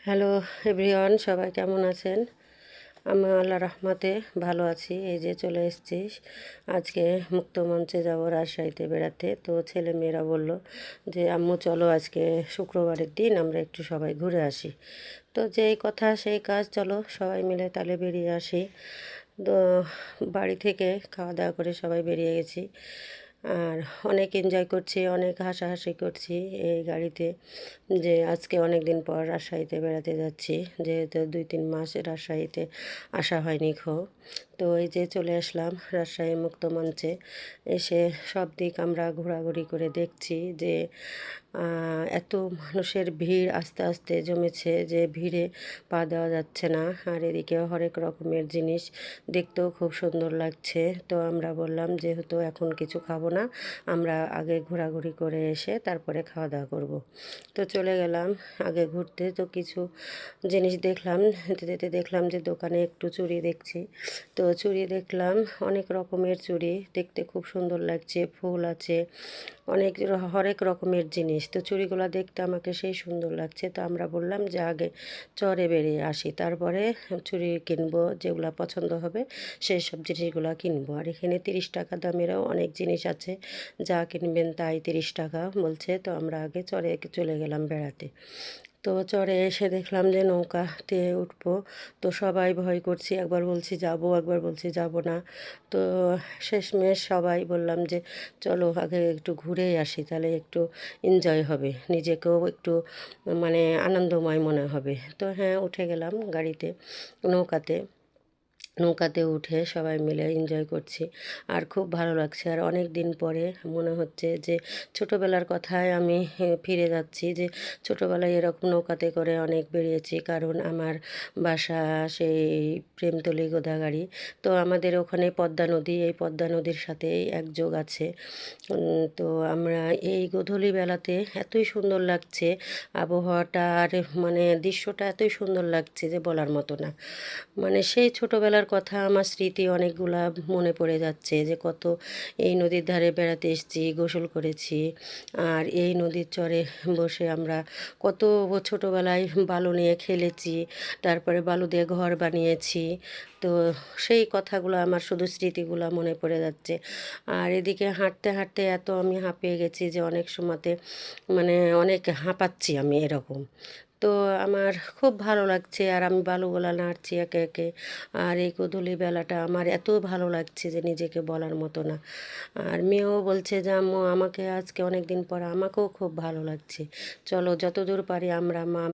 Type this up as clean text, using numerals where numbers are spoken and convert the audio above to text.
Hello everyone, সবাই কেমন আছেন? আমি আল্লাহ রহমতে ভালো আছি। এই যে চলে এসেছি, আজকে মুক্তমঞ্চে যাব রাজশাহীতে বেড়াতে। তো ছেলে মেয়েরা বলল যে আম্মু চলো, আজকে শুক্রবারের দিন আমরা একটু সবাই ঘুরে আসি। তো যেই কথা সেই কাজ, চলো সবাই মিলে তাহলে বেরিয়ে আসি। তো বাড়ি থেকে খাওয়া দাওয়া করে সবাই বেরিয়ে গেছি, আর অনেক এনজয় করছি, অনেক হাসাহাসি করছি এই গাড়িতে, যে আজকে অনেক দিন পর রাজশাহীতে বেড়াতে যাচ্ছি, যেহেতু 2-3 মাস রাজশাহীতে আসা হয়নি তো এই যে চলে আসলাম রাজশাহী মুক্তমঞ্চে। এসে সব দিক আমরা ঘোরাঘুরি করে দেখছি যে এত মানুষের ভিড় আস্তে আস্তে জমেছে, যে ভিড়ে পা দেওয়া যাচ্ছে না। আর এদিকে হরেক রকমের জিনিস দেখতেও খুব সুন্দর লাগছে। তো আমরা বললাম যেহেতু এখন কিছু খাবো না, আমরা আগে ঘোরাঘুরি করে এসে তারপরে খাওয়া দাওয়া করব। তো চলে গেলাম আগে ঘুরতে। তো কিছু জিনিস দেখলাম, যেতে যেতে দেখলাম যে দোকানে একটু চুড়ি দেখছি। তো চুড়ি দেখলাম, অনেক রকমের চুড়ি, দেখতে খুব সুন্দর লাগছে, ফুল আছে, অনেক হরেক রকমের জিনিস। তো চুড়িগুলো দেখতে আমাকে সেই সুন্দর লাগছে। তো আমরা বললাম যে আগে চরে বেরিয়ে আসি, তারপরে চুড়ি কিনবো, যেগুলো পছন্দ হবে সেই সব জিনিসগুলো কিনবো। আর এখানে 30 টাকা দামেরও অনেক জিনিস আছে, যা কিনবেন তাই 30 টাকা বলছে। তো আমরা আগে চরে চলে গেলাম বেড়াতে। তো চরে এসে দেখলাম যে নৌকাতে উঠবো। তো সবাই ভয় করছি, একবার বলছি যাব, একবার বলছি যাব না। তো শেষমেশ সবাই বললাম যে চলো আগে একটু ঘুরেই আসি, তাহলে একটু এনজয় হবে, নিজেকেও একটু মানে আনন্দময় মনে হবে। তো হ্যাঁ, উঠে গেলাম গাড়িতে, নৌকাতে। নৌকাতে উঠে সবাই মিলে এনজয় করছি, আর খুব ভালো লাগছে। আর অনেক দিন পরে মনে হচ্ছে যে ছোটোবেলার কথায় আমি ফিরে যাচ্ছি, যে ছোটোবেলায় এরকম নৌকাতে করে অনেক বেরিয়েছি, কারণ আমার বাসা সেই প্রেমতলী গোদাগাড়ি। তো আমাদের ওখানে পদ্মা নদী, এই পদ্মা নদীর সাথেই একযোগ আছে। তো আমরা এই গোধূলি বেলাতে এতই সুন্দর লাগছে আবহাওয়াটা, আর মানে দৃশ্যটা এতই সুন্দর লাগছে যে বলার মতো না। মানে সেই ছোটোবেলার কথা, আমার স্মৃতি অনেকগুলা মনে পড়ে যাচ্ছে, যে কত এই নদীর ধারে বেড়াতে এসেছি, গোসল করেছি। আর এই নদীর চরে বসে আমরা কত ছোটোবেলায় বালু নিয়ে খেলেছি, তারপরে বালু দিয়ে ঘর বানিয়েছি। তো সেই কথাগুলো, আমার শুধু স্মৃতিগুলো মনে পড়ে যাচ্ছে। আর এদিকে হাঁটতে হাঁটতে এত আমি হাঁপিয়ে গেছি যে অনেক সময়তে মানে অনেক হাঁপাচ্ছি আমি এরকম। তো আমার খুব ভালো লাগছে, আর আমি বালুগুলা নাড়ছি একে একে। আর এই গোধূলি বেলাটা আমার এত ভালো লাগছে যে নিজেকে বলার মতো না। আর মেয়েও বলছে যে আম্মু আমাকে আজকে অনেক দিন পর আমাকেও খুব ভালো লাগছে, চলো যতদূর পারি আমরা মা